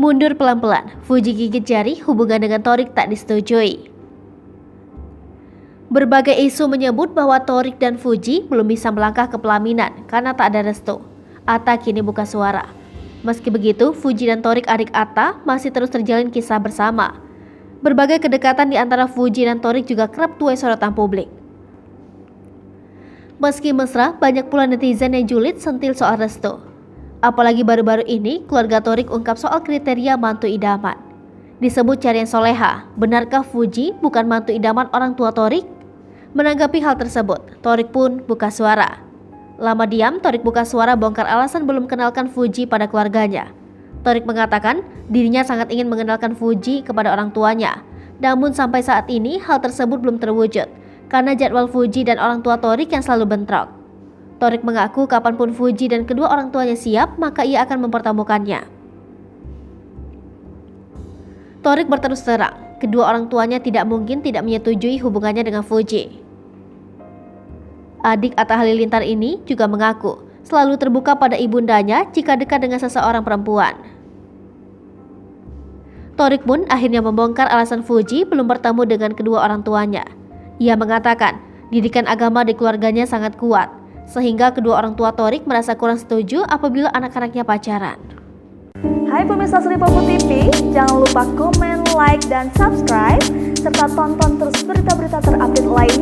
Mundur pelan-pelan, Fuji gigit jari, hubungan dengan Thorik tak disetujui. Berbagai isu menyebut bahwa Thorik dan Fuji belum bisa melangkah ke pelaminan karena tak ada restu. Atta kini buka suara. Meski begitu, Fuji dan Thorik adik Atta masih terus terjalin kisah bersama. Berbagai kedekatan di antara Fuji dan Thorik juga kerap tuai sorotan publik. Meski mesra, banyak pula netizen yang julid sentil soal restu. Apalagi baru-baru ini, keluarga Thorik ungkap soal kriteria mantu idaman. Disebut carian soleha, benarkah Fuji bukan mantu idaman orang tua Thorik? Menanggapi hal tersebut, Thorik pun buka suara. Lama diam, Thorik buka suara bongkar alasan belum kenalkan Fuji pada keluarganya. Thorik mengatakan dirinya sangat ingin mengenalkan Fuji kepada orang tuanya. Namun sampai saat ini hal tersebut belum terwujud karena jadwal Fuji dan orang tua Thorik yang selalu bentrok. Thorik mengaku kapanpun Fuji dan kedua orang tuanya siap, maka ia akan mempertemukannya. Thorik berterus terang, kedua orang tuanya tidak mungkin tidak menyetujui hubungannya dengan Fuji. Adik Atta Halilintar ini juga mengaku selalu terbuka pada ibundanya jika dekat dengan seseorang perempuan. Thorik pun akhirnya membongkar alasan Fuji belum bertemu dengan kedua orang tuanya. Ia mengatakan didikan agama di keluarganya sangat kuat, sehingga kedua orang tua Thorik merasa kurang setuju apabila anak-anaknya pacaran. Hai pemirsa Sri Popo TV, jangan lupa komen, like, dan subscribe, serta tonton terus berita-berita terupdate lainnya.